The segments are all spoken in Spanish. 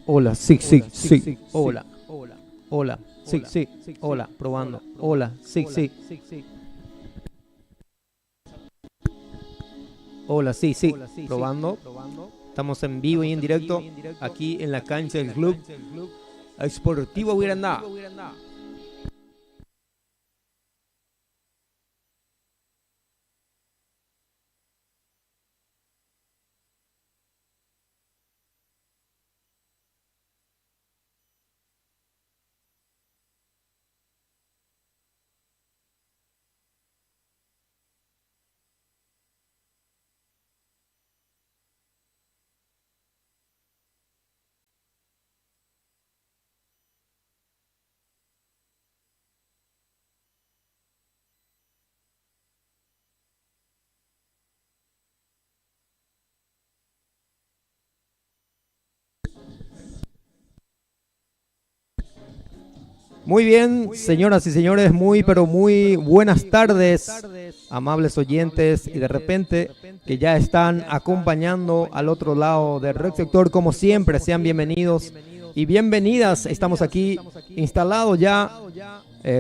Hola, sí, sí, sí. Hola, hola, sí, sí. Hola, probando. Hola, sí, sí. Hola, sí, sí. Probando. Estamos en vivo y en directo aquí en la cancha del club Sportivo Huirandá. Muy bien, señoras y señores, muy pero muy buenas tardes, amables oyentes, y de repente que ya están acompañando al otro lado del red sector, como siempre, sean bienvenidos y bienvenidas. Estamos aquí instalados ya,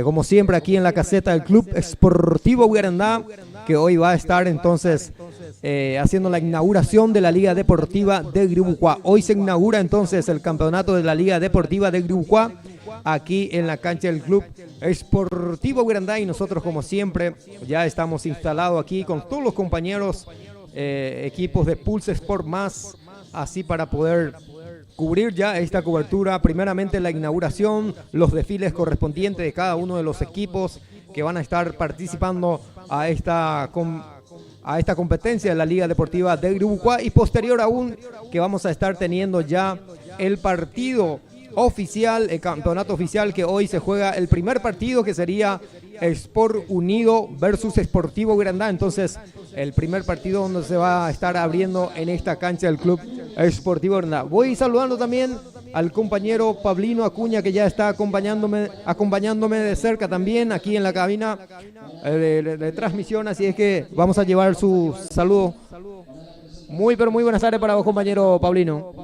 como siempre, aquí en la caseta del Club Sportivo Huirandá, que hoy va a estar entonces haciendo la inauguración de la Liga Deportiva de Gribucuá. Hoy se inaugura entonces el campeonato de la Liga Deportiva de Gribucuá aquí en la cancha del Club Sportivo Huirandá, y nosotros como siempre ya estamos instalados aquí con todos los compañeros, equipos de Pulse Sport más, así para poder cubrir ya esta cobertura. Primeramente la inauguración, los desfiles correspondientes de cada uno de los equipos que van a estar participando a esta competencia de la Liga Deportiva de Gribucuá, y posterior aún que vamos a estar teniendo ya el partido oficial, el campeonato oficial, que hoy se juega el primer partido, que sería Sport Unido versus Sportivo Huirandá. Entonces el primer partido donde se va a estar abriendo en esta cancha del Club Sportivo Huirandá. Voy saludando también al compañero Pablino Acuña, que ya está acompañándome de cerca también aquí en la cabina de transmisión, así es que vamos a llevar su saludo. Muy pero muy buenas tardes para vos, compañero Pablino.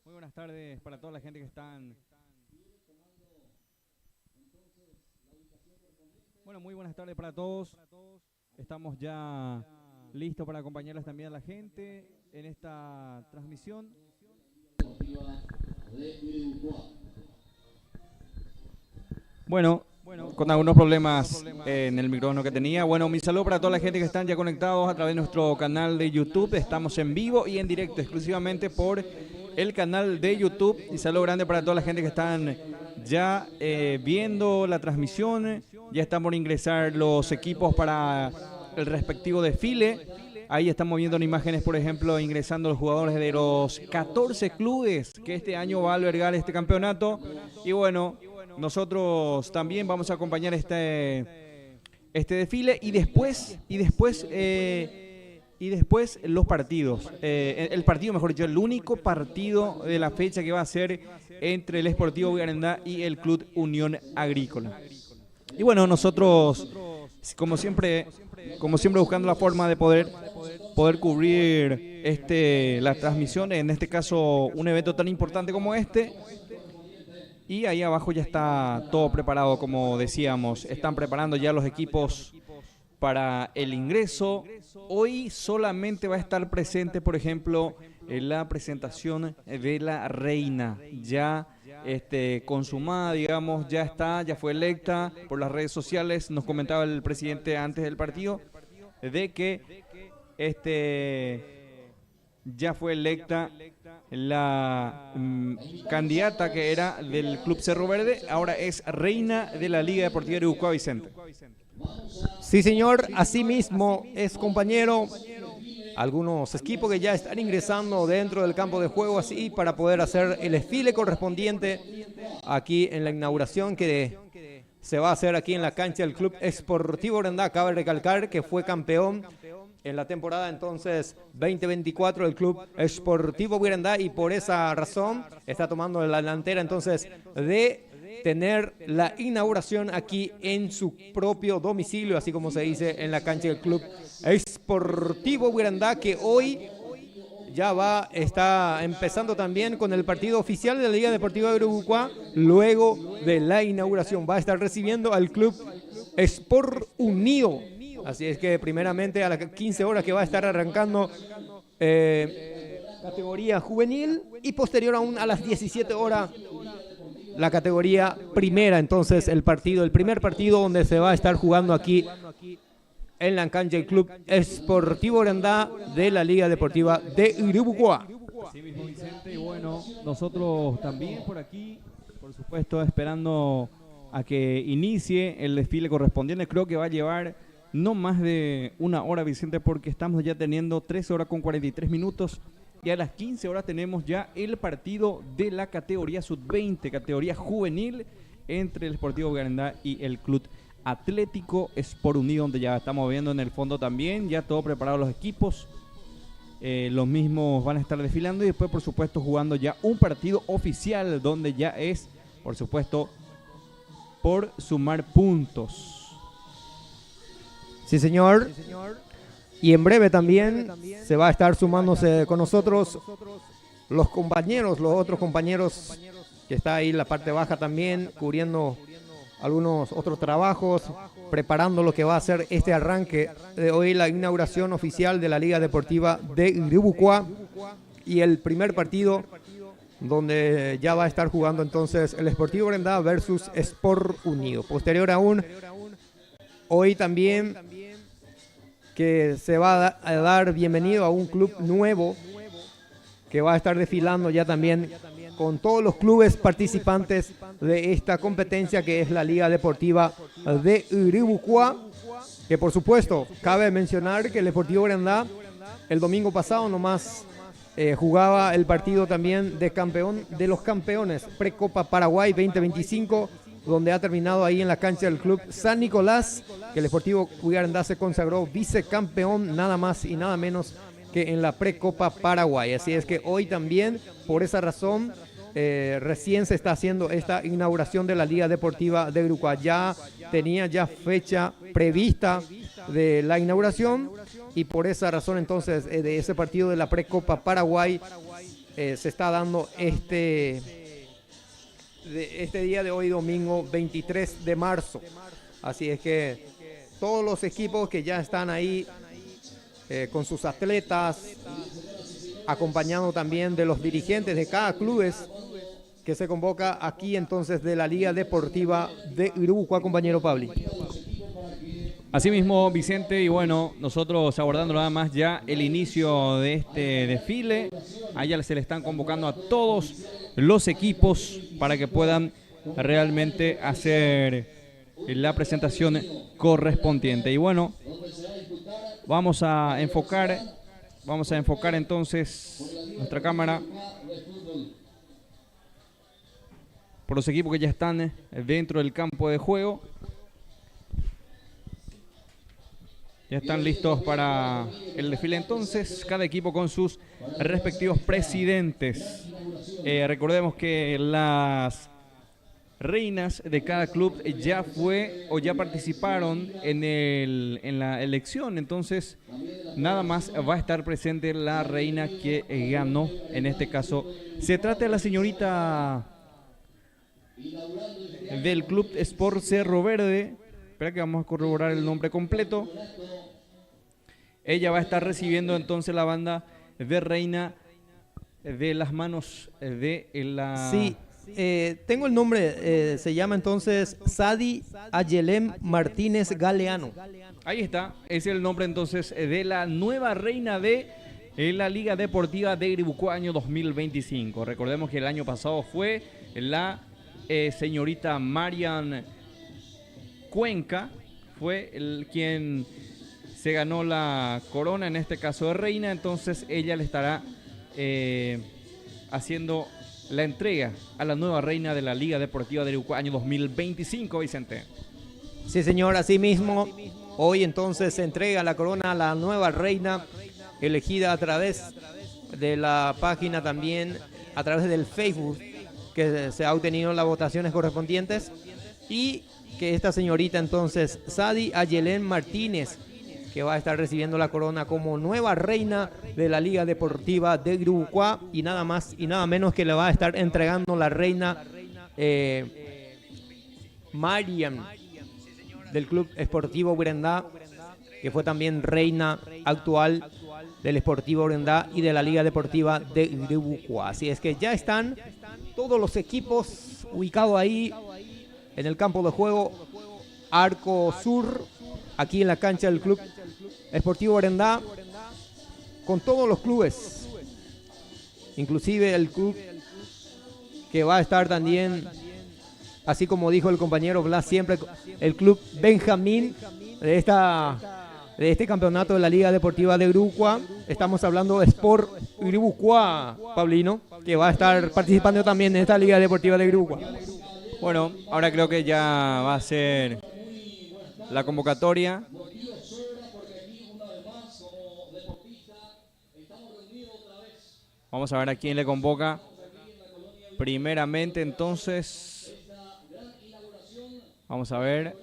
Buenas tardes para toda la gente que están. Bueno, muy buenas tardes para todos. Estamos ya listos para acompañarles también a la gente en esta transmisión. Bueno, con algunos problemas en el micrófono que tenía. Bueno, mi saludo para toda la gente que están ya conectados a través de nuestro canal de YouTube. Estamos en vivo y en directo exclusivamente por el canal de YouTube. Y saludo grande para toda la gente que están ya viendo la transmisión. Ya están por ingresar los equipos para el respectivo desfile. Ahí estamos viendo en imágenes, por ejemplo, ingresando los jugadores de los 14 clubes que este año va a albergar este campeonato. Y bueno, nosotros también vamos a acompañar este desfile y después los partidos. El partido, mejor dicho, el único partido de la fecha que va a ser entre el Sportivo Huirandá y el Club Unión Agrícola. Y bueno, nosotros, como siempre buscando la forma de poder cubrir la transmisión, en este caso un evento tan importante como este. Y ahí abajo ya está todo preparado, como decíamos. Están preparando ya los equipos para el ingreso. Hoy solamente va a estar presente, por ejemplo, en la presentación de la reina. Ya consumada, digamos, ya fue electa por las redes sociales. Nos comentaba el presidente antes del partido de que ya fue electa la candidata que era del Club Cerro Verde, ahora es reina de la Liga Deportiva de Gribucuá, Vicente. Sí, señor, así mismo es, compañero. Algunos equipos que ya están ingresando dentro del campo de juego, así para poder hacer el desfile correspondiente aquí en la inauguración que se va a hacer aquí en la cancha del Club Sportivo Huirandá. Cabe recalcar que fue campeón en la temporada entonces 2024 del Club Sportivo Huirandá, y por esa razón está tomando la delantera entonces de tener la inauguración aquí en su propio domicilio, así como se dice en la cancha del Club Sportivo Huirandá, que hoy está empezando también con el partido oficial de la Liga Deportiva de Uruguay. Luego de la inauguración va a estar recibiendo al Club Sport Unido. Así es que primeramente a las 15 horas que va a estar arrancando categoría juvenil y posterior aún a las 17 horas la categoría primera. Entonces el primer partido donde se va a estar jugando aquí en la cancha del Club Esportivo Orendá de la Liga Deportiva de Uruguay. Así mismo, Vicente, y bueno, nosotros también por aquí, por supuesto, esperando a que inicie el desfile correspondiente. Creo que va a llevar no más de una hora, Vicente, porque estamos ya teniendo 13 horas con 43 minutos y a las 15 horas tenemos ya el partido de la categoría sub-20, categoría juvenil, entre el Sportivo Garandá y el Club Atlético Sport Unido, donde ya estamos viendo en el fondo también, ya todo preparado los equipos. Los mismos van a estar desfilando y después, por supuesto, jugando ya un partido oficial donde ya es, por supuesto, por sumar puntos. Sí, señor. Y en breve también se va a estar sumándose con nosotros los otros compañeros que está ahí en la parte baja también, cubriendo algunos otros trabajos, preparando lo que va a ser este arranque de hoy, la inauguración oficial de la Liga Deportiva de Uruguay y el primer partido donde ya va a estar jugando entonces el Sportivo Orendá versus Sport Unido. Posterior aún, hoy también que se va a dar bienvenido a un club nuevo que va a estar desfilando ya también con todos los clubes participantes de esta competencia que es la Liga Deportiva de Uruguay, que por supuesto cabe mencionar que el Deportivo Orendá el domingo pasado nomás jugaba el partido también de campeón de los campeones Precopa Paraguay 2025, donde ha terminado ahí en la cancha del Club San Nicolás, que el Deportivo Orendá se consagró vicecampeón nada más y nada menos que en la Precopa Paraguay. Así es que hoy también, por esa razón, recién se está haciendo esta inauguración de la Liga Deportiva de Uruguay. Ya tenía fecha prevista de la inauguración y por esa razón entonces de ese partido de la Precopa Paraguay se está dando este día de hoy, domingo 23 de marzo. Así es que todos los equipos que ya están ahí con sus atletas, acompañado también de los dirigentes de cada club que se convoca aquí entonces de la Liga Deportiva de Uruguay, compañero Pabli. Asimismo, Vicente, y bueno, nosotros abordando nada más ya el inicio de este desfile. Allá se le están convocando a todos los equipos para que puedan realmente hacer la presentación correspondiente. Y bueno, vamos a enfocar entonces nuestra cámara por los equipos que ya están dentro del campo de juego. Ya están listos para el desfile entonces, cada equipo con sus respectivos presidentes. Recordemos que las reinas de cada club ya participaron en la elección, entonces nada más va a estar presente la reina que ganó. En este caso se trata de la señorita del Club Sport Cerro Verde. Espera que vamos a corroborar el nombre completo. Ella va a estar recibiendo entonces la banda de reina de las manos de la... Sí, tengo el nombre, se llama entonces Sadi Ayelem Martínez Galeano. Ahí está, es el nombre entonces de la nueva reina de la Liga Deportiva de Uruguay año 2025. Recordemos que el año pasado fue la señorita Marian Cuenca, fue quien se ganó la corona, en este caso de reina. Entonces ella le estará haciendo la entrega a la nueva reina de la Liga Deportiva de Uruguay año 2025, Vicente. Sí, señor, así mismo hoy entonces se entrega la corona a la nueva reina, elegida a través de la página también, a través del Facebook, que se ha obtenido las votaciones correspondientes, y que esta señorita entonces, Sadi Ayelén Martínez, que va a estar recibiendo la corona como nueva reina de la Liga Deportiva de Grubucuá, y nada más y nada menos que le va a estar entregando la reina Mariam del Club Esportivo Brendá, que fue también reina actual del Esportivo Brendá y de la Liga Deportiva de Grubucuá. Así es que ya están todos los equipos ubicados ahí en el campo de juego Arco Sur, aquí en la cancha del Club Esportivo Brendá, con todos los clubes, inclusive el club que va a estar también, así como dijo el compañero Blas siempre, el Club Benjamín de este campeonato de la Liga Deportiva de Grubucuá. Estamos hablando de Sport Grubucuá, Pablino, que va a estar participando también en esta Liga Deportiva de Grubucuá. Bueno, ahora creo que ya va a ser la convocatoria. Vamos a ver a quién le convoca. Primeramente, entonces, vamos a ver.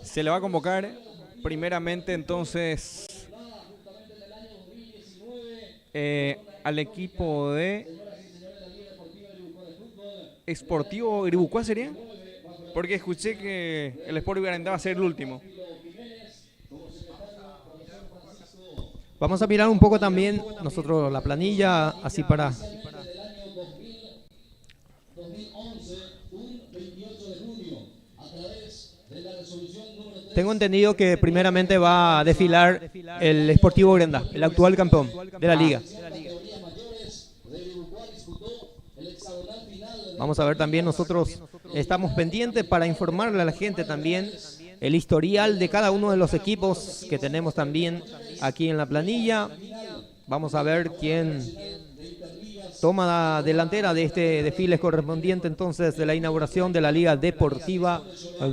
Se le va a convocar primeramente entonces al equipo de Esportivo Grubucuá, ¿sería? Porque escuché que el Sport Brendá va a ser el último. Vamos a mirar un poco también nosotros la planilla, así para... Tengo entendido que primeramente va a desfilar el Esportivo Brendá, el actual campeón de la liga. Vamos a ver también, nosotros estamos pendientes para informarle a la gente también el historial de cada uno de los equipos que tenemos también aquí en la planilla. Vamos a ver quién toma la delantera de este desfile correspondiente entonces de la inauguración de la Liga Deportiva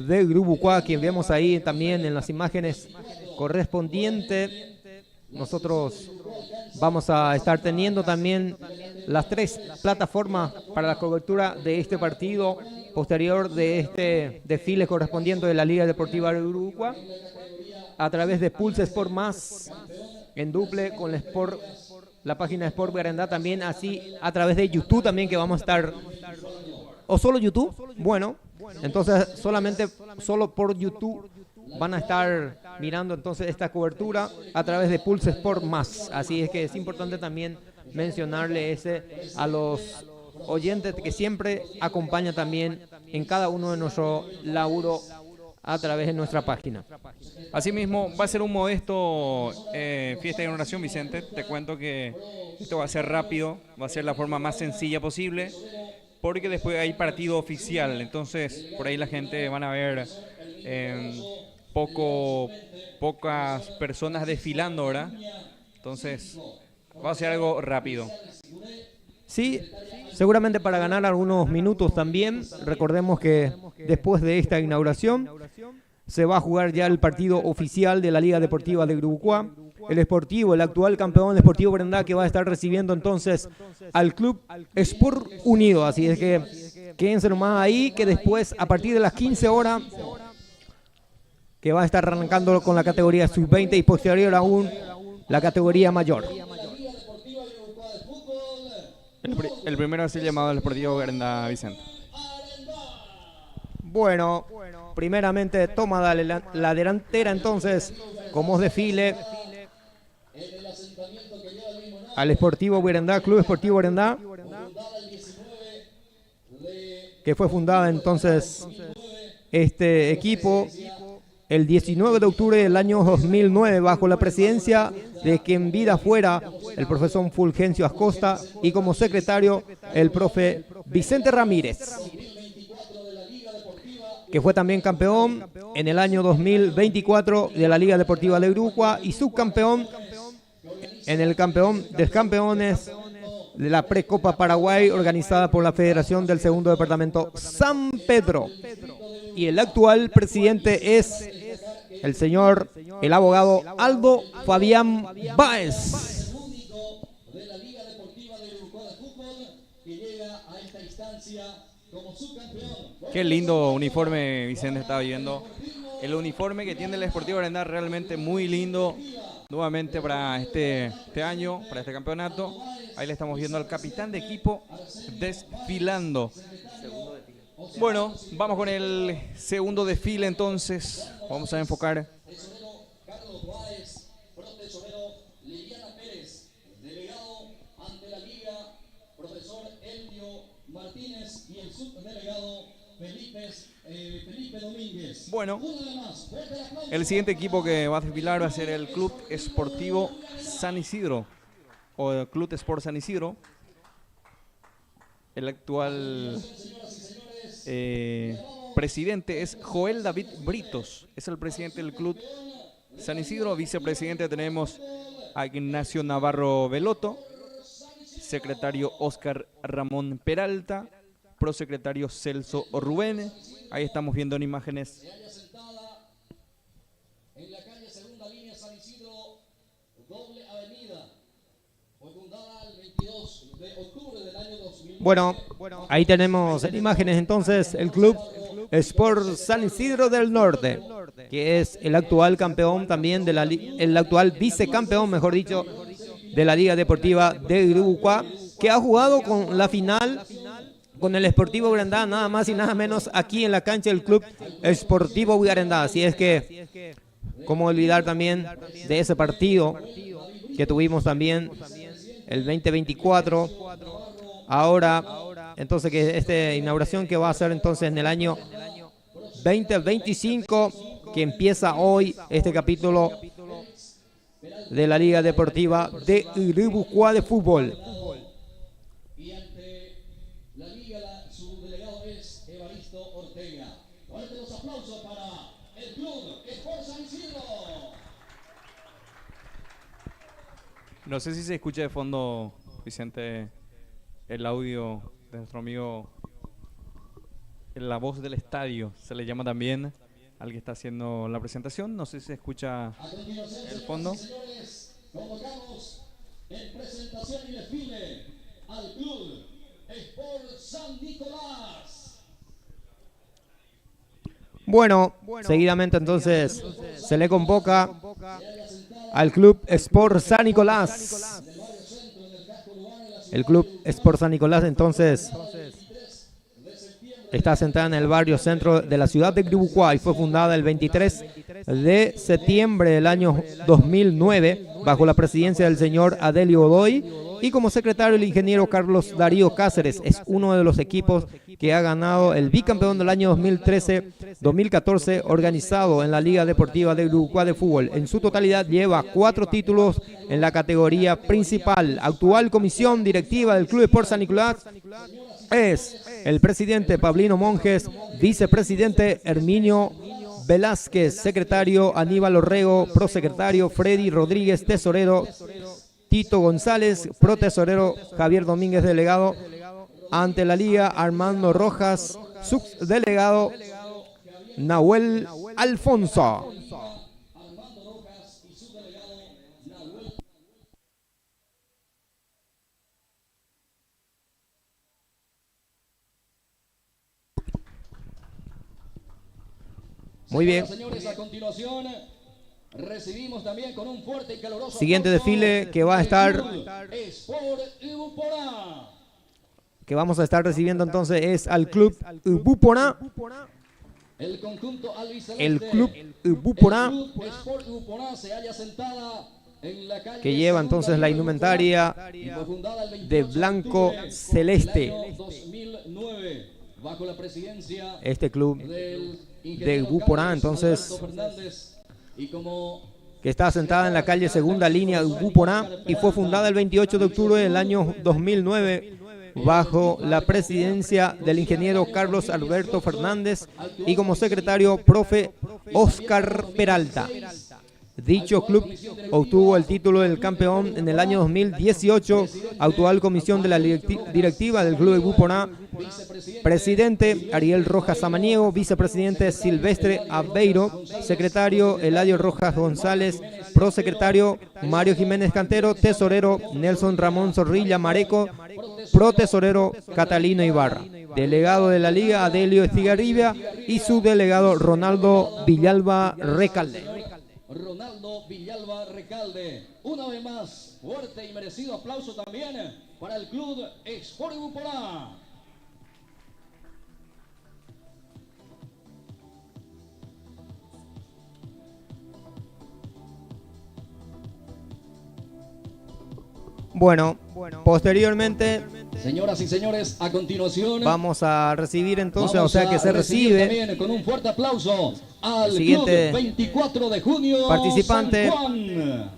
de Grubucuá, quien vemos ahí también en las imágenes correspondientes. Nosotros vamos a estar teniendo también las 3 plataformas para la cobertura de este partido posterior de este desfile correspondiente de la Liga Deportiva de Grubucuá, a través de Pulse Sport Más, en duple con la página de Sport Brendá, también así a través de YouTube también, que vamos a estar, o solo YouTube, bueno, entonces solo por YouTube van a estar mirando entonces esta cobertura a través de Pulse Sport Más. Así es que es importante también mencionarle a los oyentes que siempre acompañan también en cada uno de nuestro laburo a través de nuestra página. Asimismo, va a ser un modesto fiesta de inauguración, Vicente. Te cuento que esto va a ser rápido, va a ser la forma más sencilla posible, porque después hay partido oficial. Entonces, por ahí la gente van a ver pocas personas desfilando, ¿verdad? Entonces, va a ser algo rápido. Sí, seguramente para ganar algunos minutos también. Recordemos que después de esta inauguración se va a jugar ya el partido oficial de la Liga Deportiva de Grubucuá. El Esportivo, el actual campeón del Esportivo Brendá, que va a estar recibiendo entonces al Club Sport Unido. Así es que quédense nomás ahí, que después a partir de las 15 horas que va a estar arrancando con la categoría sub-20 y posterior aún la categoría mayor. El primero es el llamado al Esportivo Brendá, Vicente. Bueno, primeramente toma la delantera entonces como desfile al Esportivo Brendá, Club Esportivo Brendá, que fue fundada entonces este equipo el 19 de octubre del año 2009 bajo la presidencia de quien vida fuera el profesor Fulgencio Acosta y como secretario el profe Vicente Ramírez, que fue también campeón en el año 2024 de la Liga Deportiva de Grubucuá y subcampeón en el campeón de campeones de la Precopa Paraguay organizada por la Federación del Segundo Departamento San Pedro. Y el actual presidente es el abogado Aldo Fabián Báez. Qué lindo uniforme Vicente estaba viendo. El uniforme que tiene el Sportivo Arendá realmente muy lindo. Nuevamente para este año, para este campeonato. Ahí le estamos viendo al capitán de equipo desfilando. Bueno, vamos con el segundo desfile entonces. Vamos a enfocar. Bueno, el siguiente equipo que va a desfilar va a ser el Club Esportivo San Isidro, o el Club Sport San Isidro. El actual presidente es Joel David Britos, es el presidente del Club San Isidro. Vicepresidente tenemos a Ignacio Navarro Veloto, secretario Oscar Ramón Peralta, prosecretario Celso Rubén. Ahí estamos viendo en imágenes. En la calle Segunda Línea San Isidro, doble avenida, fue fundada el 22 de octubre del año 2000. Bueno, ahí tenemos en imágenes entonces el Club Sport San Isidro del Norte, que es el actual campeón también de el actual vicecampeón, mejor dicho, de la Liga Deportiva de Iribucuá, que ha jugado con la final con el Sportivo Huirandá, nada más y nada menos aquí en la cancha del Club Sportivo Huirandá. Así es que, cómo olvidar también de ese partido que tuvimos también el 2024. Ahora, entonces, que esta inauguración que va a ser entonces en el año 2025, que empieza hoy este capítulo de la Liga Deportiva de Iribucuá de fútbol. Y ante la liga, su delegado es Evaristo Ortega. Fuerte los aplausos para el Club Sport San Isidro. No sé si se escucha de fondo, Vicente, el audio de nuestro amigo, la voz del estadio, se le llama también al que está haciendo la presentación. No sé si se escucha el fondo. Señores, convocamos en presentación y desfile al Club Sport San Nicolás. Bueno, seguidamente entonces se le convoca al Club Sport San Nicolás. El Club Sport San Nicolás entonces está sentada en el barrio centro de la ciudad de Iribucuá y fue fundada el 23 de septiembre del año 2009 bajo la presidencia del señor Adelio Godoy y como secretario el ingeniero Carlos Darío Cáceres. Es uno de los equipos que ha ganado el bicampeón del año 2013-2014 organizado en la Liga Deportiva de Iribucuá de fútbol. En su totalidad lleva 4 títulos en la categoría principal. Actual comisión directiva del Club Sport San Nicolás es el presidente Pablino Monjes, vicepresidente Herminio Velázquez, secretario Aníbal Orrego, prosecretario Freddy Rodríguez, tesorero Tito González, protesorero Javier Domínguez, delegado ante la Liga Armando Rojas, subdelegado Nahuel Alfonso. Muy bien. Señores, a continuación recibimos también con un fuerte y caluroso Siguiente desfile que va a estar, Sport Iribucuá. que vamos a estar recibiendo entonces es al Club Ubuporá. El conjunto albiceleste, El Club Ubuporá, el Club Sport Iribucuá se halla sentada en la calle que lleva entonces la indumentaria y fue fundada el 28 de blanco octubre celeste. del año 2009 bajo la presidencia Este club del de ingeniero Ubuporá, Carlos entonces, Alberto Fernández, y como que está asentada en la calle Segunda Línea de Ubuporá y fue fundada el 28 de octubre del año 2009 bajo la presidencia del ingeniero Carlos Alberto Fernández y como secretario profe Oscar Peralta. Dicho club obtuvo el título del campeón en el año 2018, actual comisión de la directiva del Club de Ubuporá, presidente Ariel Rojas Samaniego, vicepresidente Silvestre Aveiro, secretario Eladio Rojas González, prosecretario Mario Jiménez Cantero, tesorero Nelson Ramón Zorrilla Mareco, protesorero Catalino Ibarra. delegado de la liga Adelio Estigarribia y su delegado Ronaldo Villalba Recalde. Ronaldo Villalba Recalde. Una vez más, fuerte y merecido aplauso también para el Club Sport Upolá. Bueno, posteriormente señoras y señores, a continuación vamos a recibir entonces, vamos o sea que se recibe también con un fuerte aplauso al siguiente Club 24 de junio participante, San Juan.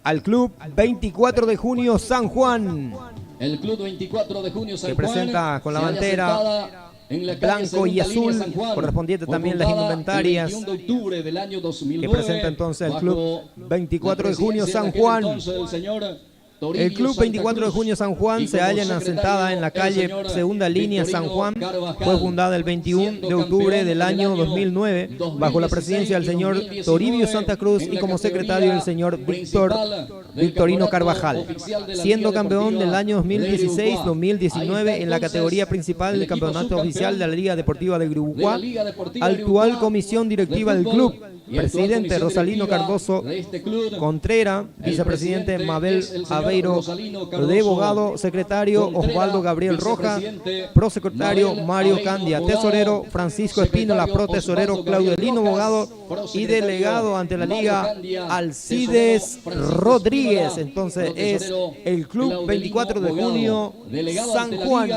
Al Club 24 de junio San Juan. El Club 24 de junio San Que presenta Juan con la se halla bandera sentada en la calle blanco y Segunda azul, Línea San Juan. correspondiente Fue también las fundada indumentarias el 21 de octubre del año 2009, que presenta entonces el Club bajo 24 de la junio presidencia San de aquel Juan. entonces del señor El Toribio Club Santa 24 de Cruz, junio San Juan y se como halla secretario asentada en la el calle señor Segunda Línea San Victorino Juan. Carvajal, Fue fundada el 21 de siendo octubre campeón del año 2009 bajo la 2016 presidencia del y señor 2019 Toribio Santa Cruz en y la como secretario el señor principal del Victorino campeonato Carvajal, oficial de la siendo Liga campeón Deportiva del año de 2016-2019 en la Uruguay. categoría principal El del equipo campeonato subcampeón oficial de la Liga Deportiva de de la Uruguay. Liga Deportiva de Actual Uruguay comisión directiva de del fútbol club, y actual presidente comisión Rosalino directiva Cardoso de este club. Contrera, El vicepresidente presidente Mabel es el señor Aveiro Rosalino Cardoso de abogado, secretario Contreras, Osvaldo Gabriel Rojas, vicepresidente prosecretario Mabel Mario Aveiro, Candia, abogado, tesorero Francisco Espínola, secretario protesorero Osvaldo Gabriel Claudelino Rojas, abogado y prosecretario delegado ante la Mario Liga Candia, Alcides tesorero Francisco Rodríguez. Espínola, Entonces es protesorero el Club Claudelino 24 de abogado, junio delegado San ante la Juan.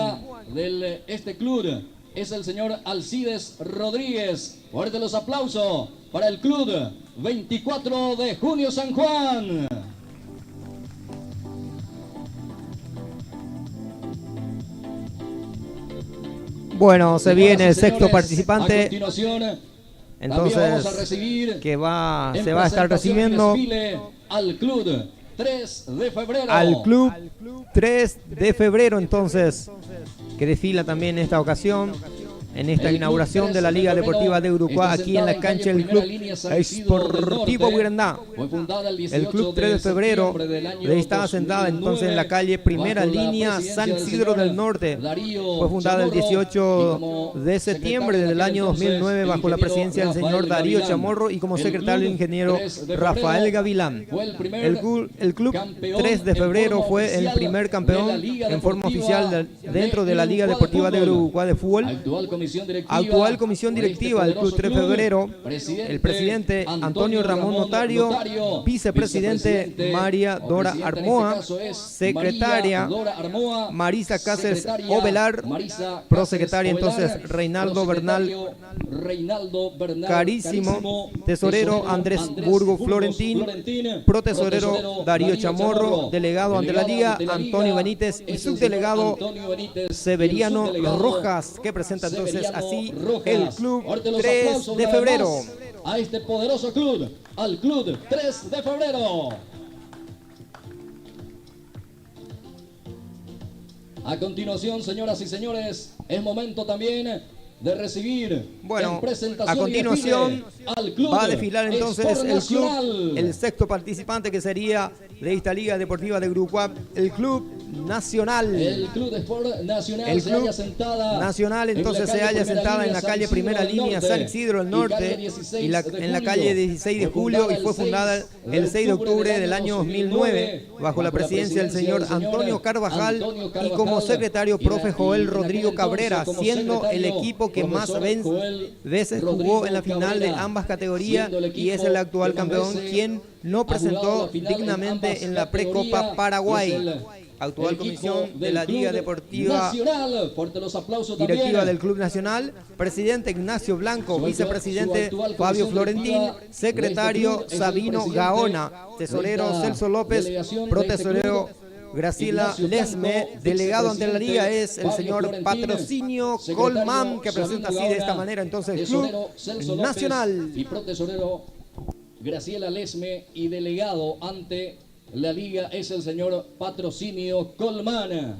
Liga este club es el señor Alcides Rodríguez. Fuerte los aplausos para el Club 24 de junio San Juan. Bueno, se Señoras viene y el sexto señores, a participante, continuación, también entonces vamos a recibir que se va a en estar presentación y recibiendo desfile al Club 3 de febrero. al Club 3 de febrero, entonces, que desfila también en esta ocasión, en esta El inauguración Club de la 3 de Liga febrero Deportiva de Uruguay, está aquí en la sentado cancha en del primera Club línea San Isidro del Esportivo Norte. Huirandá. Fue fundada el 18 El Club 3 de febrero septiembre del año está asentada entonces en la calle Primera bajo la Línea presidencia San del Isidro señor del Norte. Darío Fue fundada el Chamorro, y 18 como de septiembre secretario del de año aquel entonces, 2009 el bajo la ingeniero presidencia del señor Rafael Darío Gavilán. Chamorro y como El secretario el Club ingeniero 3 de Rafael febrero Gavilán. fue el primer El Club campeón 3 de en febrero forma fue el oficial primer de campeón la Liga en forma Deportiva oficial de dentro de la Liga Uruguay Deportiva de Fútbol. Uruguay de fútbol. Actual comisión directiva del Club 3 de febrero, presidente el presidente Antonio Ramón Notario, vicepresidente María Dora en este Armoa, caso es secretaria María Dora Armoa, Marisa Cáceres secretaria Ovelar, Marisa prosecretaria Cáceres entonces Ovelar, Reinaldo prosecretario Reinaldo Bernal Carísimo, tesorero Andrés Burgo Florentín, protesorero Darío Chamorro, delegado ante la Liga Antonio Benítez y subdelegado Antonio Benítez, Severiano y el subdelegado Rojas, que presenta entonces Severiano así Rojas. el Club Fuerte los 3 aplausos de una vez febrero. más a este poderoso club, al Club 3 de febrero. A continuación, señoras y señores, es momento también de recibir Bueno, en presentación a continuación y desfile al Club va a desfilar entonces Sport el club, Nacional. el sexto participante que sería de esta Liga Deportiva de Uruguay, el Club Nacional. El Club de Sport Nacional El se Club halla sentada Nacional entonces se halla sentada en la calle Primera Línea San Isidro del Norte y en la calle 16 de julio y fue fundada el 6 de octubre del año 2009 bajo la presidencia del señor Antonio Carvajal y como secretario profe Joel Rodrigo Cabrera, siendo el equipo que más veces jugó en la final de ambas categorías y es el actual campeón quien no presentó dignamente en la Precopa Paraguay. Actual comisión de la Liga Deportiva Nacional. Fuerte los aplausos Directiva también. del Club Nacional, presidente Ignacio Blanco, Su vicepresidente actual Fabio comisión Florentín, directiva secretario de este club es el Sabino presidente Gaona, de tesorero esta Celso López, delegación de protesorero este club, Graciela Ignacio Blanco, Lesme, delegado ante la Liga es el Fabio señor Florentín, Patrocinio secretario Colman, que presenta así Sabino de esta Gaona, manera entonces el tesorero Club Celso López Nacional. y protesorero Graciela Lesme y delegado ante la Liga es el señor Patrocinio Colman.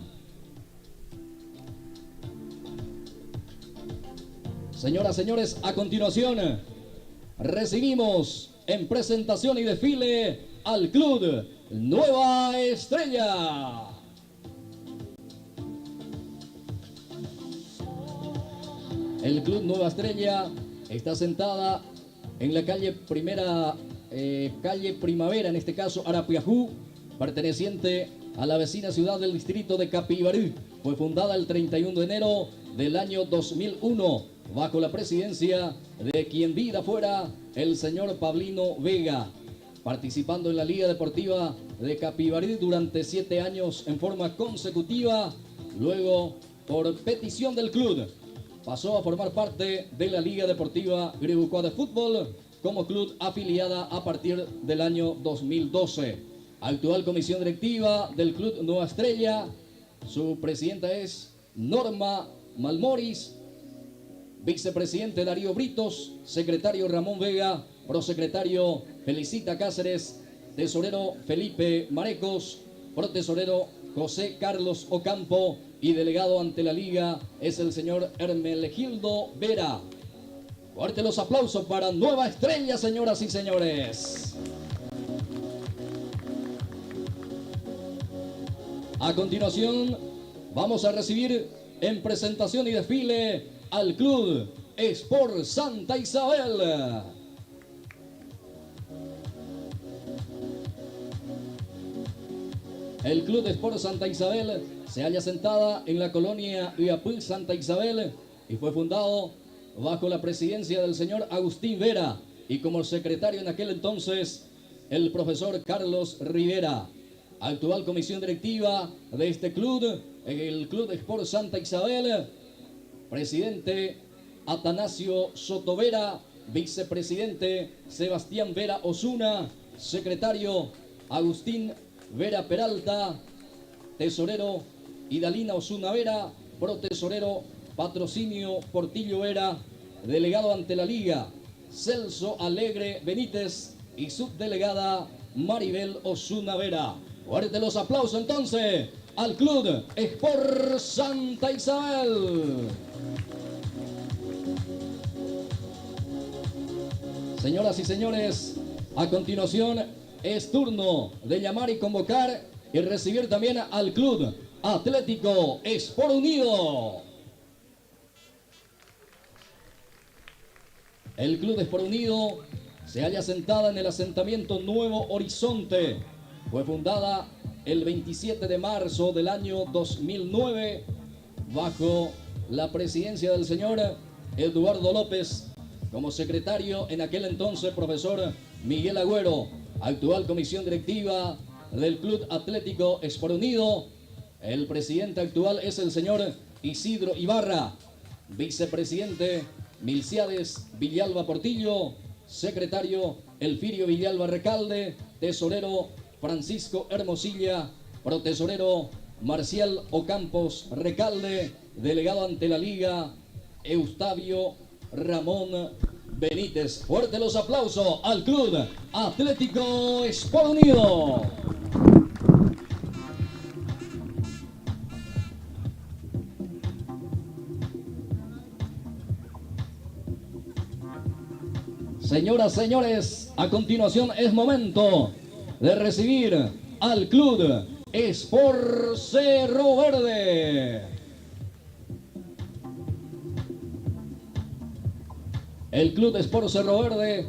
Señoras, señores, a continuación recibimos en presentación y desfile al Club Nueva Estrella. El Club Nueva Estrella está sentada en la calle calle Primavera, en este caso Arapiajú, perteneciente a la vecina ciudad del distrito de Capibarú. Fue fundada el 31 de enero del año 2001 bajo la presidencia de quien vida fuera el señor Pablino Vega, participando en la Liga Deportiva de Capibarú durante 7 años en forma consecutiva. Luego, por petición del club, pasó a formar parte de la Liga Deportiva Gribucua de Fútbol como club afiliada a partir del año 2012. Actual comisión directiva del Club Nueva Estrella, su presidenta es Norma Malmoris, vicepresidente Darío Britos, secretario Ramón Vega, prosecretario Felicita Cáceres, tesorero Felipe Marecos, protesorero José Carlos Ocampo y delegado ante la liga es el señor Hermenegildo Vera. Fuerte los aplausos para Nueva Estrella, señoras y señores. A continuación, vamos a recibir en presentación y desfile al Club Sport Santa Isabel. El Club Sport Santa Isabel se halla sentada en la colonia Iapul Santa Isabel y fue fundado bajo la presidencia del señor Agustín Vera y como secretario en aquel entonces el profesor Carlos Rivera. Actual comisión directiva de este club, el Club Sport Santa Isabel, presidente Atanasio Sotovera, vicepresidente Sebastián Vera Osuna, secretario Agustín Vera Peralta, tesorero Idalina Osuna Vera, protesorero Patrocinio Portillo Vera, delegado ante la liga Celso Alegre Benítez y subdelegada Maribel Osuna Vera. Fuerte los aplausos entonces al Club Sport Santa Isabel. Señoras y señores, a continuación es turno de llamar y convocar y recibir también al Club Atlético Sport Unido. El Club Sport Unido se halla sentada en el asentamiento Nuevo Horizonte. Fue fundada el 27 de marzo del año 2009 bajo la presidencia del señor Eduardo López, como secretario en aquel entonces profesor Miguel Agüero. Actual comisión directiva del Club Atlético Sport Unido, el presidente actual es el señor Isidro Ibarra, vicepresidente Milciades Villalba Portillo, secretario Elfirio Villalba Recalde, tesorero Francisco Hermosilla, protesorero Marcial Ocampos Recalde, delegado ante la liga Eustavio Ramón Benítez. Fuerte los aplausos al Club Atlético Sport Unido. Señoras, señores, a continuación es momento de recibir al Club Sport Cerro Verde. El Club Sport Cerro Verde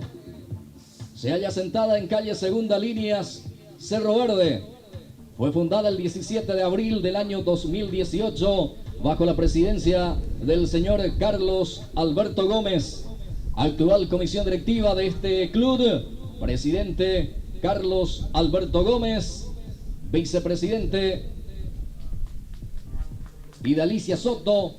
se halla sentada en calle Segunda Líneas, Cerro Verde. Fue fundada el 17 de abril del año 2018 bajo la presidencia del señor Carlos Alberto Gómez. Actual comisión directiva de este club, presidente Carlos Alberto Gómez, vicepresidente Idalicia Soto,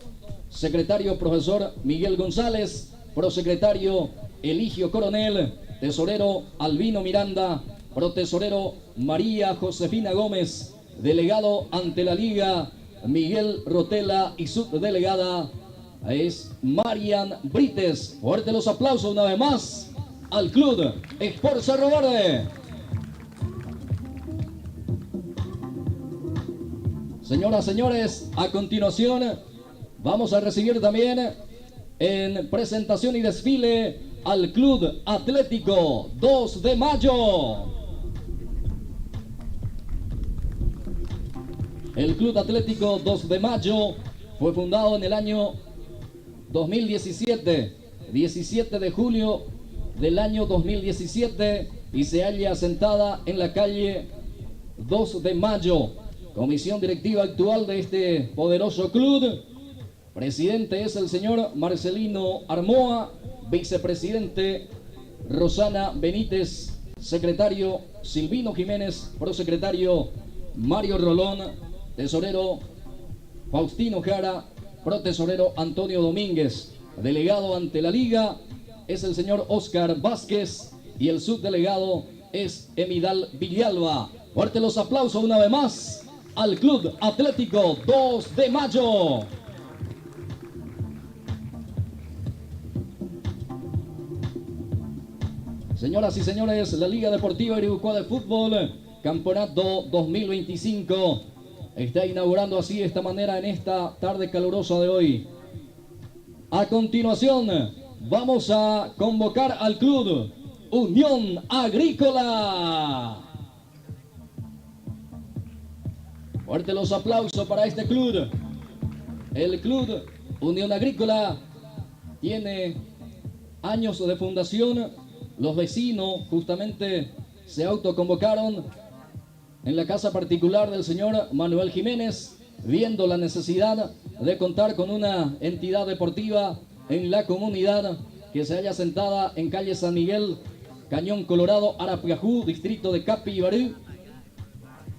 secretario profesor Miguel González, prosecretario Eligio Coronel, tesorero Albino Miranda, protesorero María Josefina Gómez, delegado ante la liga Miguel Rotela y subdelegada es Marian Brites. Fuerte los aplausos una vez más al Club Sport Cerro Verde. Señoras, señores, a continuación vamos a recibir también en presentación y desfile al Club Atlético 2 de Mayo. El Club Atlético 2 de Mayo fue fundado en el año 2017, 17 de julio del año 2017, y se halla sentada en la calle 2 de Mayo. Comisión directiva actual de este poderoso club. Presidente es el señor Marcelino Armoa, vicepresidente Rosana Benítez, secretario Silvino Jiménez, prosecretario Mario Rolón, tesorero Faustino Jara, protesorero Antonio Domínguez, delegado ante la liga es el señor Oscar Vázquez y el subdelegado es Emidal Villalba. Fuerte los aplausos una vez más al Club Atlético 2 de Mayo. Señoras y señores, la Liga Deportiva Iribucuá de Fútbol, Campeonato 2025, está inaugurando así de esta manera en esta tarde calurosa de hoy. A continuación, vamos a convocar al Club Unión Agrícola. Fuerte los aplausos para este club. El Club Unión Agrícola tiene años de fundación. Los vecinos justamente se autoconvocaron en la casa particular del señor Manuel Jiménez, viendo la necesidad de contar con una entidad deportiva en la comunidad que se halla sentada en calle San Miguel, Cañón Colorado, Arapiajú, distrito de Capibarú.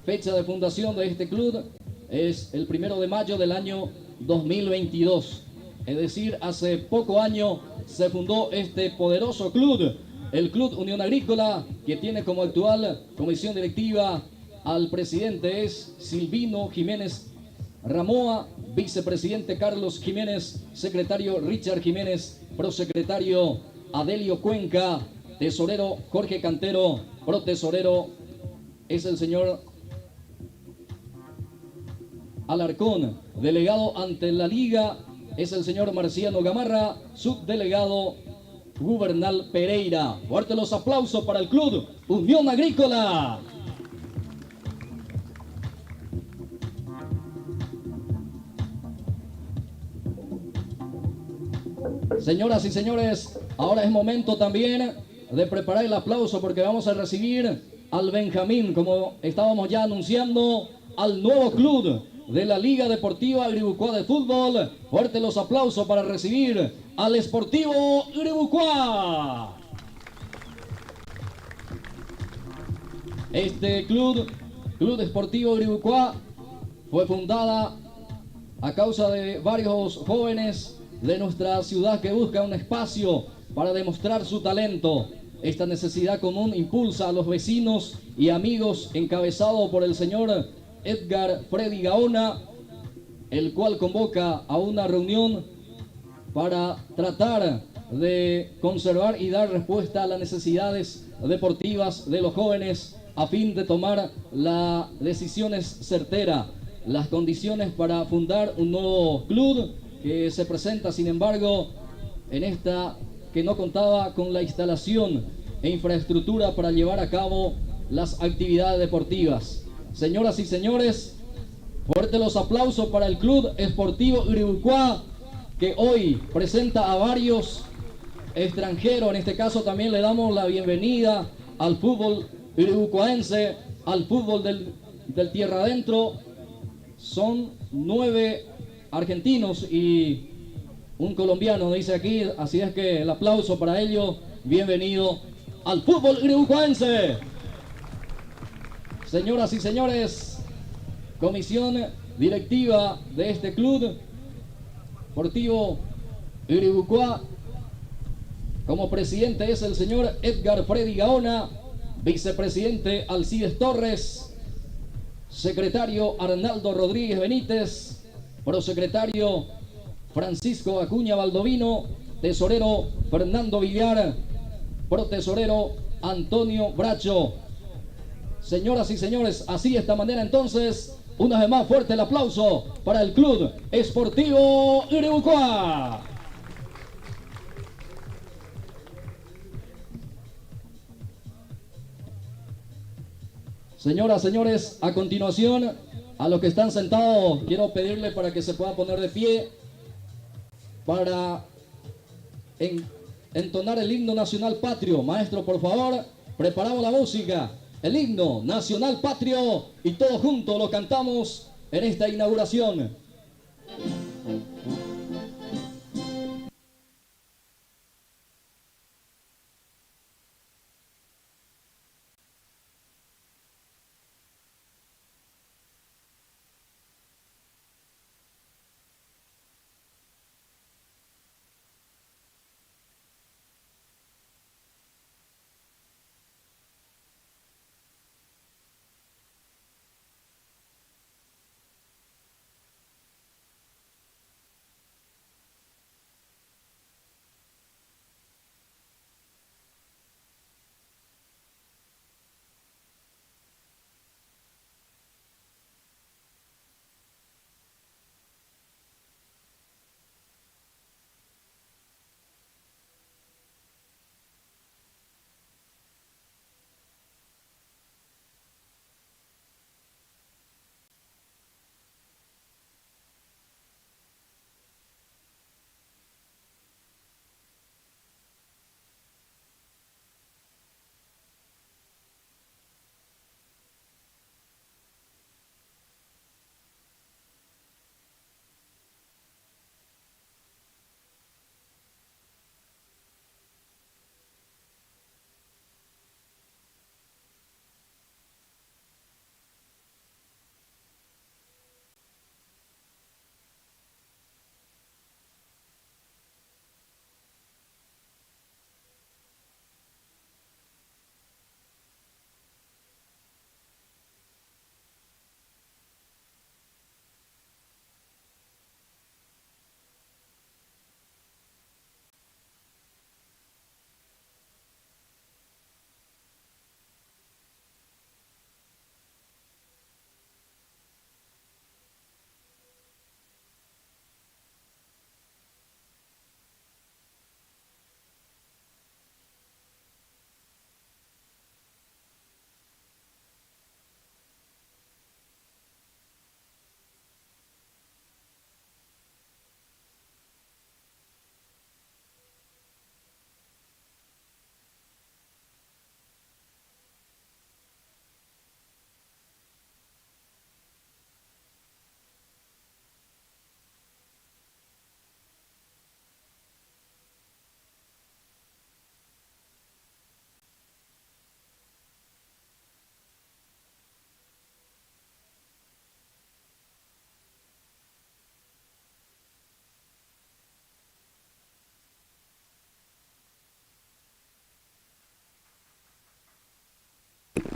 Fecha de fundación de este club es el 1 de mayo del año 2022. Es decir, hace poco año se fundó este poderoso club, el Club Unión Agrícola, que tiene como actual comisión directiva al presidente es Silvino Jiménez Ramoa, vicepresidente Carlos Jiménez, secretario Richard Jiménez, prosecretario Adelio Cuenca, tesorero Jorge Cantero, protesorero es el señor Alarcón, delegado ante la liga es el señor Marciano Gamarra, subdelegado Gubernal Pereira. Fuerte los aplausos para el Club Unión Agrícola. Señoras y señores, ahora es momento también de preparar el aplauso porque vamos a recibir al Benjamín, como estábamos ya anunciando, al nuevo club de la Liga Deportiva Iribucuá de Fútbol. Fuerte los aplausos para recibir al Sportivo Iribucuá. Este Club Esportivo Iribucuá, fue fundada a causa de varios jóvenes de nuestra ciudad que buscan un espacio para demostrar su talento. Esta necesidad común impulsa a los vecinos y amigos, encabezado por el señor Edgar Freddy Gaona, el cual convoca a una reunión para tratar de conservar y dar respuesta a las necesidades deportivas de los jóvenes a fin de tomar las decisiones certeras, las condiciones para fundar un nuevo club que se presenta, sin embargo, en esta que no contaba con la instalación e infraestructura para llevar a cabo las actividades deportivas. Señoras y señores, fuerte los aplausos para el Club Esportivo Iribucuá, que hoy presenta a varios extranjeros. En este caso también le damos la bienvenida al fútbol iribucuaense, al fútbol del tierra adentro. Son 9 argentinos y un colombiano, dice aquí, así es que el aplauso para ellos. Bienvenido al fútbol iribucuaense. Señoras y señores, comisión directiva de este club Deportivo Iribucuá, como presidente es el señor Edgar Freddy Gaona, vicepresidente Alcides Torres, secretario Arnaldo Rodríguez Benítez, prosecretario Francisco Acuña Baldovino, tesorero Fernando Villar, protesorero Antonio Bracho. Señoras y señores, así de esta manera entonces, una vez más fuerte el aplauso para el Club Esportivo Iribucuá. Señoras, señores, a continuación, a los que están sentados, quiero pedirle para que se puedan poner de pie. para entonar el himno nacional patrio. Maestro, por favor, preparamos la música, el himno nacional patrio, y todos juntos lo cantamos en esta inauguración.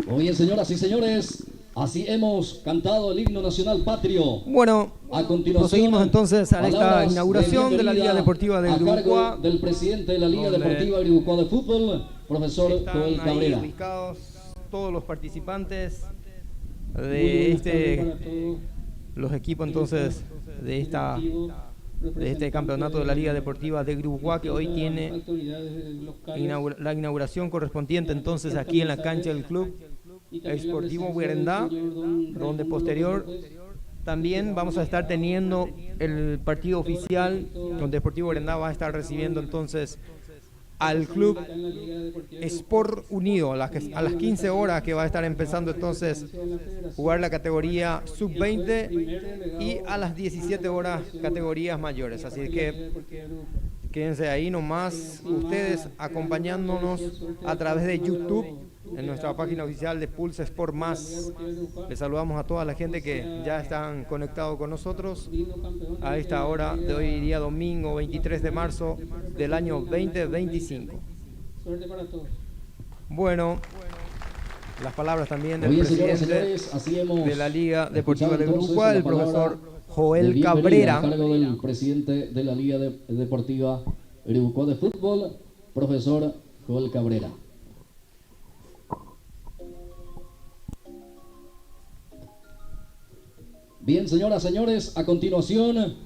Muy bien, señoras y señores, así hemos cantado el himno nacional patrio. Bueno, A continuación, proseguimos entonces a esta palabras inauguración de la Liga Deportiva de a cargo Agribucua. del presidente de la Liga donde Deportiva Agribucua de Fútbol, profesor Joel Están ahí Cabrera. ubicados todos los participantes de los equipos entonces de este campeonato de la Liga Deportiva de Agribucua, que hoy tiene la inauguración correspondiente entonces aquí en la cancha del Club Esportivo Buirendá, donde posterior también vamos a estar teniendo el partido oficial, donde Deportivo Buirendá va a estar recibiendo entonces al Club Sport Unido a las 15 horas, que va a estar empezando entonces jugar la categoría sub-20, y a las 17 horas categorías mayores. Así que quédense ahí nomás ustedes acompañándonos a través de YouTube en nuestra página oficial de Pulse Sport Más. Les saludamos a toda la gente que ya están conectados con nosotros a esta hora de hoy día domingo 23 de marzo del año 2025. Bueno, las palabras también del presidente de la Liga Deportiva de Agribucua, el profesor Joel Cabrera. A cargo del presidente de la Liga Deportiva Agribucua de Fútbol, profesor Joel Cabrera. Bien, señoras, señores, a continuación,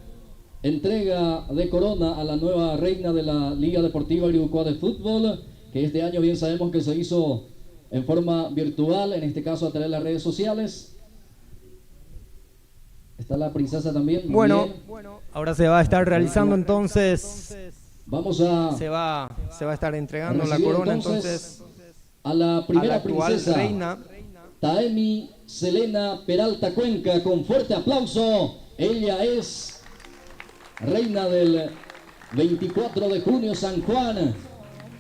entrega de corona a la nueva reina de la Liga Deportiva Agribucua de Fútbol, que este año bien sabemos que se hizo en forma virtual, en este caso a través de las redes sociales. Está la princesa también. Muy Bueno, bien. ahora se va a estar realizando entonces, Vamos a se va a estar entregando la recibir corona entonces a la a la primera actual princesa, reina. Taemi Selena Peralta Cuenca, con fuerte aplauso. Ella es reina del 24 de junio, San Juan.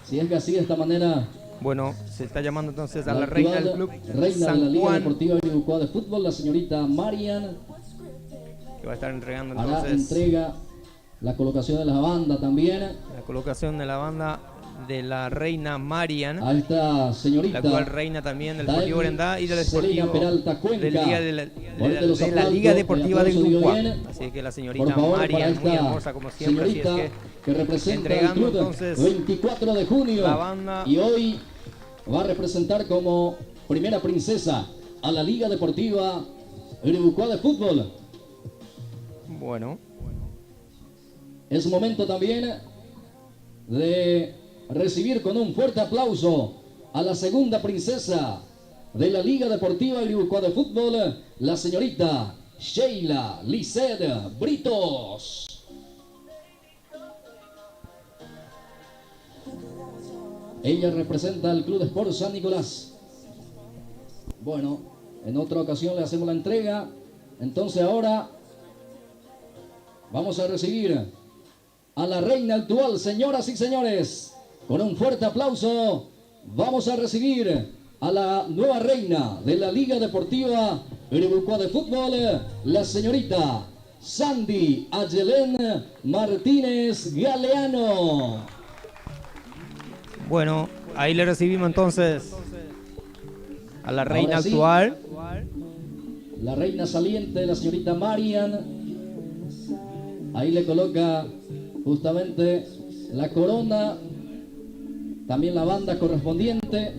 Si es que así, de esta manera, Bueno, se está llamando entonces a la la reina del actual club reina de la San Liga Juan, Deportiva Iribucuá de Fútbol, la señorita Marian, que va a estar entregando hará entonces entrega la colocación de la banda también la colocación de la banda de la reina Marian, a esta la señorita actual reina también del Taemi Deportivo Orendá y del Selena Deportivo Peralta Cuenca. del Liga Fuerte los de la aplausos, Liga el Deportiva de aplauso dio Iribucuá. bien. Así que la Por señorita favor, para Marian, muy esta hermosa como siempre, así es señorita que representa el entregando club entonces 24 de junio la banda. y hoy va a representar como primera princesa a la Liga Deportiva Iribucuá de Fútbol. Bueno, Es momento también de recibir con un fuerte aplauso a la segunda princesa de la Liga Deportiva Iribucuá de Fútbol, la señorita Sheila Lizeth Britos. Ella representa al Club Sport San Nicolás. Bueno, en otra ocasión le hacemos la entrega. Entonces ahora vamos a recibir a la reina actual, señoras y señores. Con un fuerte aplauso vamos a recibir a la nueva reina de la Liga Deportiva Iribucuá de Fútbol, la señorita Sandy Ayelén Martínez Galeano. bueno, ahí le recibimos entonces a la reina Ahora sí, actual. la reina saliente, la señorita Marian. Ahí le coloca justamente la corona, también la banda correspondiente,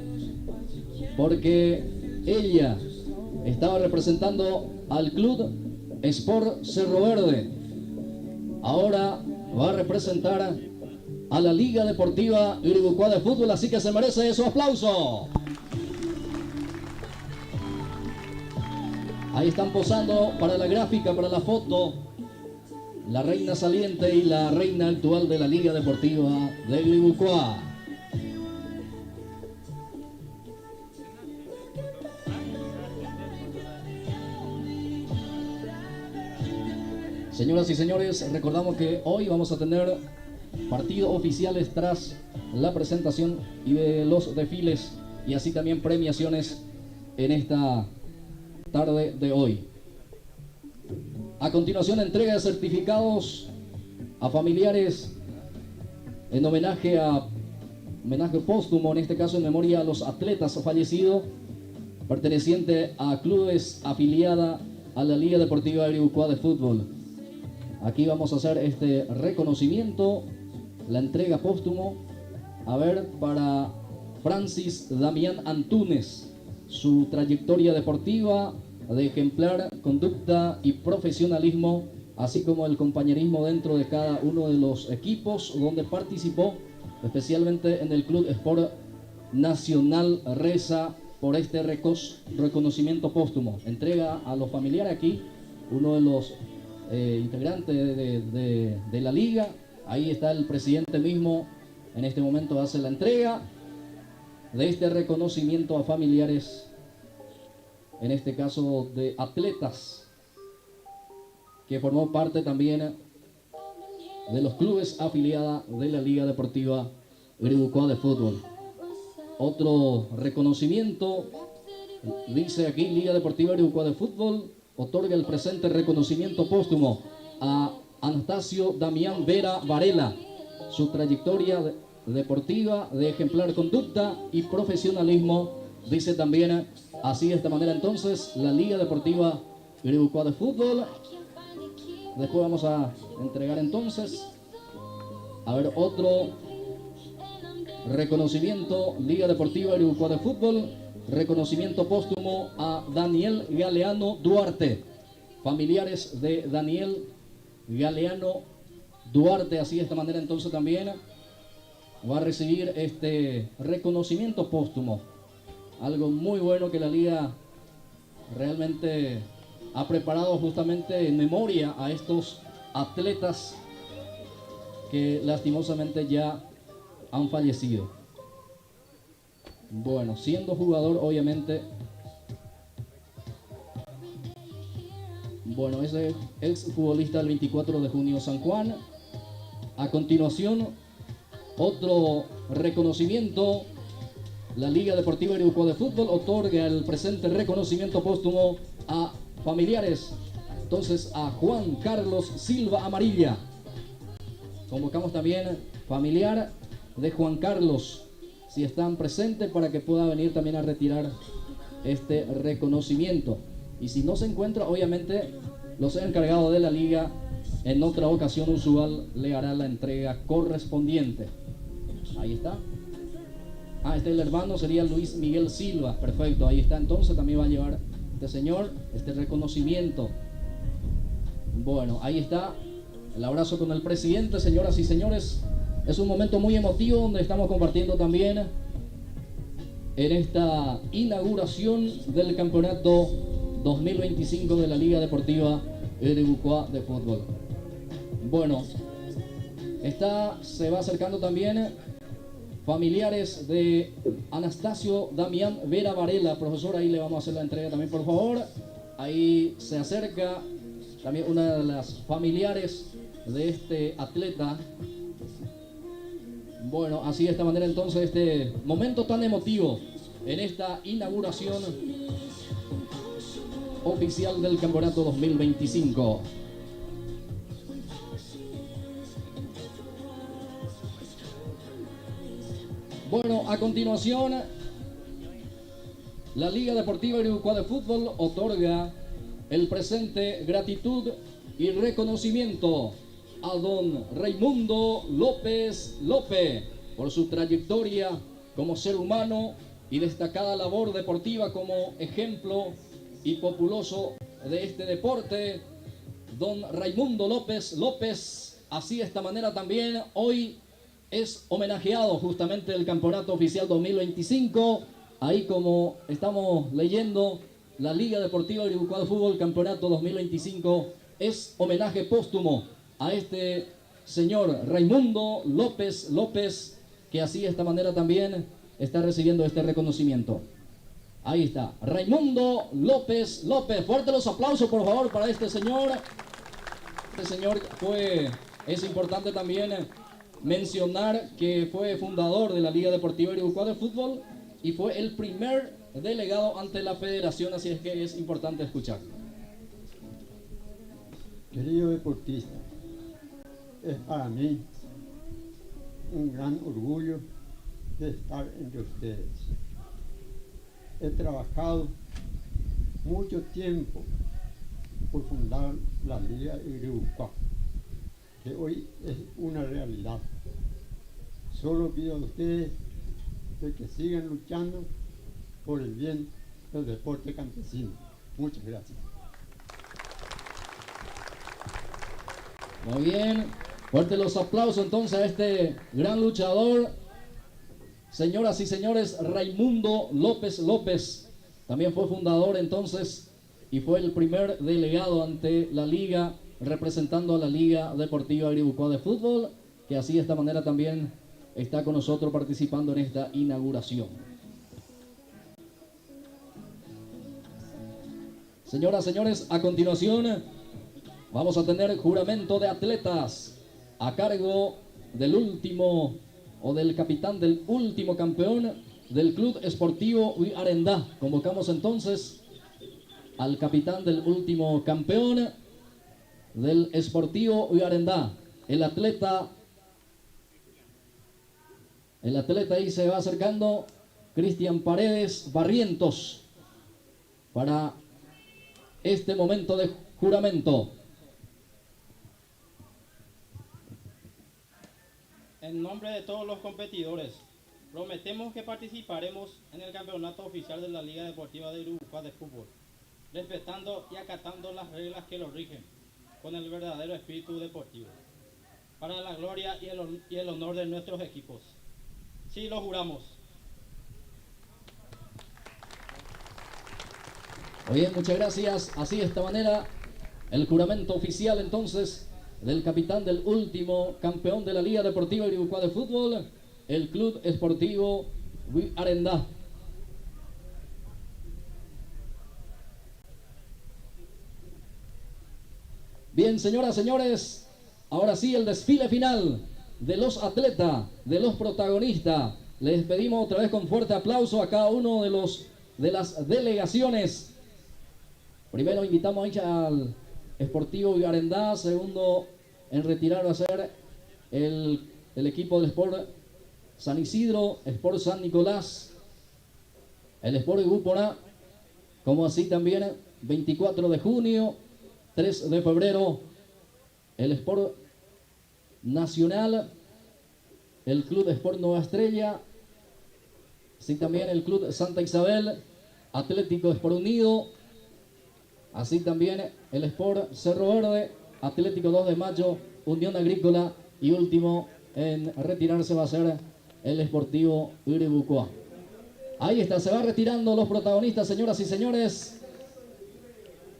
porque ella estaba representando al Club Sport Cerro Verde. Ahora va a representar a la Liga Deportiva Iribucuá de Fútbol, así que se merece su aplauso. Ahí están posando para la gráfica, para la foto, la reina saliente y la reina actual de la Liga Deportiva de Iribucuá. Señoras y señores, recordamos que hoy vamos a tener partidos oficiales tras la presentación y de los desfiles y así también premiaciones en esta tarde de hoy. A continuación, entrega de certificados a familiares en homenaje póstumo, en este caso en memoria a los atletas fallecidos, perteneciente a clubes afiliada a la Liga Deportiva Iribucuá de Fútbol. Aquí vamos a hacer este reconocimiento, la entrega póstumo, a ver, para Francis Damián Antúnez, su trayectoria deportiva de ejemplar conducta y profesionalismo, así como el compañerismo dentro de cada uno de los equipos donde participó, especialmente en el Club Sport Nacional Reza, por este reconocimiento póstumo. Entrega a los familiares aquí, uno de los integrantes de la liga. Ahí está el presidente mismo, en este momento hace la entrega de este reconocimiento a familiares, en este caso de atletas que formó parte también de los clubes afiliados de la Liga Deportiva Iribucuá de Fútbol. Otro reconocimiento, dice aquí, Liga Deportiva Iribucuá de Fútbol otorga el presente reconocimiento póstumo a Anastasio Damián Vera Varela, su trayectoria deportiva de ejemplar conducta y profesionalismo, dice también así de esta manera entonces la Liga Deportiva Iribucuá de Fútbol. Después vamos a entregar entonces, a ver, otro reconocimiento, Liga Deportiva Iribucuá de Fútbol, reconocimiento póstumo a Daniel Galeano Duarte, familiares de Daniel Galeano Duarte, así de esta manera entonces también va a recibir este reconocimiento póstumo, algo muy bueno que la liga realmente ha preparado justamente en memoria a estos atletas que lastimosamente ya han fallecido. Bueno, siendo jugador, obviamente. Bueno, ese ex futbolista del 24 de junio San Juan. A continuación, otro reconocimiento. La Liga Deportiva Iribucuá de Fútbol otorga el presente reconocimiento póstumo a familiares. Entonces, a Juan Carlos Silva Amarilla. Convocamos también familiar de Juan Carlos, si están presentes, para que pueda venir también a retirar este reconocimiento. Y si no se encuentra, obviamente los encargados de la liga en otra ocasión usual le hará la entrega correspondiente. Ahí está. Este el hermano sería Luis Miguel Silva. Perfecto, ahí está. Entonces también va a llevar este señor este reconocimiento. Bueno, ahí está el abrazo con el presidente. Señoras y señores, es un momento muy emotivo donde estamos compartiendo también en esta inauguración del campeonato 2025 de la Liga Deportiva Iribucuá de Fútbol. Bueno, se va acercando también familiares de Anastasio Damián Vera Varela. Profesor, ahí le vamos a hacer la entrega también, por favor. Ahí se acerca también una de las familiares de este atleta. Bueno, así de esta manera entonces este momento tan emotivo en esta inauguración oficial del campeonato 2025. Bueno, a continuación, la Liga Deportiva Iribucuá de Fútbol otorga el presente gratitud y reconocimiento a don Raimundo López López por su trayectoria como ser humano y destacada labor deportiva como ejemplo y populoso de este deporte. Don Raimundo López López, así de esta manera también hoy es homenajeado justamente el campeonato oficial 2025. Ahí, como estamos leyendo, la Liga Deportiva Iribucuá de Fútbol campeonato 2025 es homenaje póstumo a este señor Raimundo López López, que así de esta manera también está recibiendo este reconocimiento. Ahí está, Raimundo López López. Fuerte los aplausos, por favor, para este señor. Este señor es importante también mencionar que fue fundador de la Liga Deportiva Iribucuá de Fútbol y fue el primer delegado ante la federación, así es que es importante escuchar. Querido deportista, es para mí un gran orgullo de estar entre ustedes. He trabajado mucho tiempo por fundar la Liga Iribucuá, que hoy es una realidad. Solo pido a ustedes de que sigan luchando por el bien del deporte campesino. Muchas gracias. Muy bien, fuerte los aplausos entonces a este gran luchador. Señoras y señores, Raimundo López López también fue fundador entonces y fue el primer delegado ante la liga, representando a la Liga Deportiva Iribucuá de Fútbol, que así de esta manera también está con nosotros participando en esta inauguración. Señoras, señores, a continuación vamos a tener juramento de atletas a cargo del último o del capitán del último campeón del Club Esportivo Arendá. Convocamos entonces al capitán del último campeón del Esportivo Arendá, el atleta ahí se va acercando, Cristian Paredes Barrientos, para este momento de juramento. En nombre de todos los competidores, prometemos que participaremos en el campeonato oficial de la Liga Deportiva de Iribucuá de Fútbol, respetando y acatando las reglas que lo rigen, con el verdadero espíritu deportivo, para la gloria y el honor de nuestros equipos. Sí, lo juramos. Muy bien, muchas gracias. Así de esta manera, el juramento oficial entonces del capitán del último campeón de la Liga Deportiva Iribucuá de Fútbol, el Club Esportivo Arendá. Bien, señoras, señores, ahora sí el desfile final de los atletas, de los protagonistas. Les pedimos otra vez con fuerte aplauso a cada uno de las delegaciones. Primero invitamos al Esportivo Arendá, segundo en retirar va a ser el equipo del Sport San Isidro, Sport San Nicolás, el Sport Gúpora, como así también 24 de junio, 3 de febrero, el Sport Nacional, el Club Sport Nueva Estrella, así también el Club Santa Isabel, Atlético Sport Unido, así también el Sport Cerro Verde, Atlético 2 de Mayo, Unión Agrícola y último en retirarse va a ser el Esportivo Iribucuá. Ahí está, se va retirando los protagonistas, señoras y señores.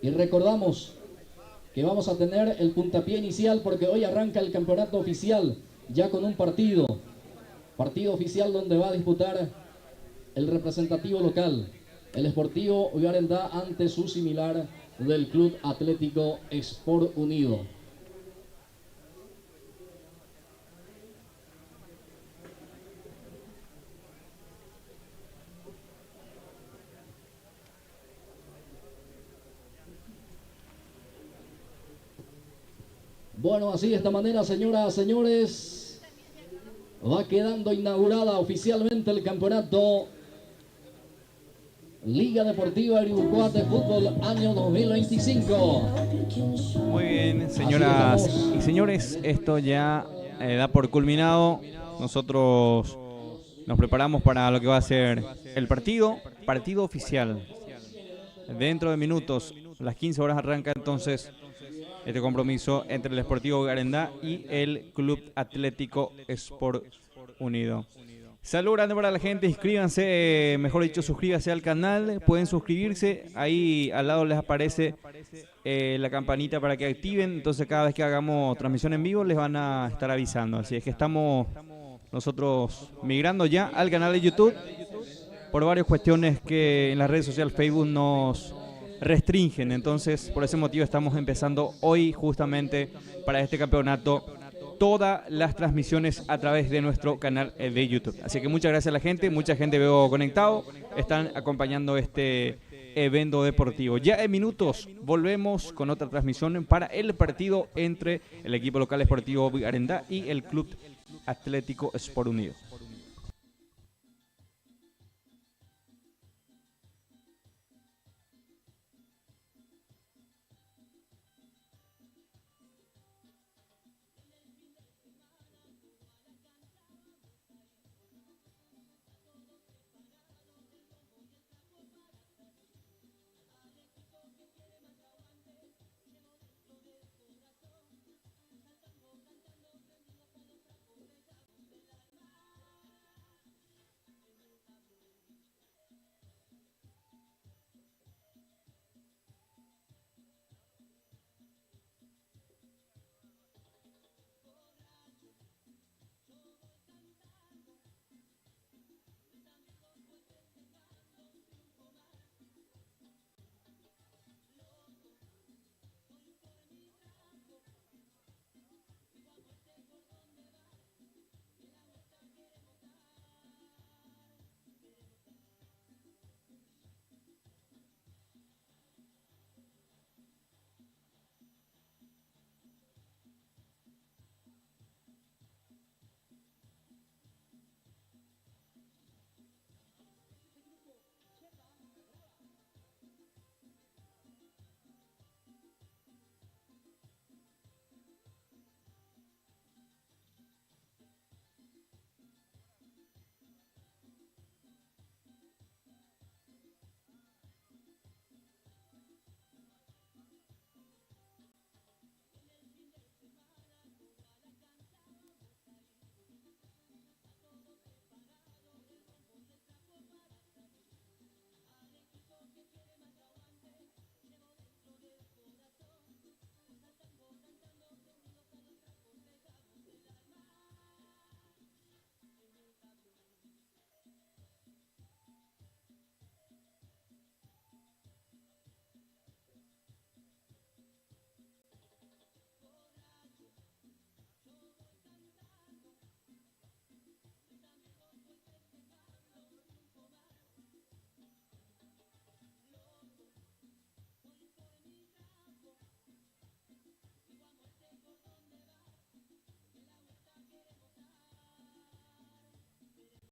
Y recordamos que vamos a tener el puntapié inicial porque hoy arranca el campeonato oficial ya con un partido oficial donde va a disputar el representativo local, el Esportivo Arendá ante su similar del Club Atlético Sport Unido. Bueno, así de esta manera, señoras, señores, va quedando inaugurada oficialmente el campeonato Liga Deportiva Iribucuá de Fútbol año 2025. Muy bien, señoras y señores, esto ya da por culminado. Nosotros nos preparamos para lo que va a ser el partido oficial. Dentro de minutos, a las 15 horas arranca entonces este compromiso entre el Esportivo Arendá y el Club Atlético Sport Unido. Saludos grande para la gente, inscríbanse, mejor dicho, suscríbanse al canal, pueden suscribirse, ahí al lado les aparece la campanita para que activen, entonces cada vez que hagamos transmisión en vivo les van a estar avisando, así es que estamos nosotros migrando ya al canal de YouTube por varias cuestiones que en las redes sociales Facebook nos restringen, entonces por ese motivo estamos empezando hoy justamente para este campeonato todas las transmisiones a través de nuestro canal de YouTube. Así que muchas gracias a la gente, mucha gente veo conectado, están acompañando este evento deportivo. Ya en minutos volvemos con otra transmisión para el partido entre el equipo local Esportivo Arendá y el Club Atlético Sport Unido.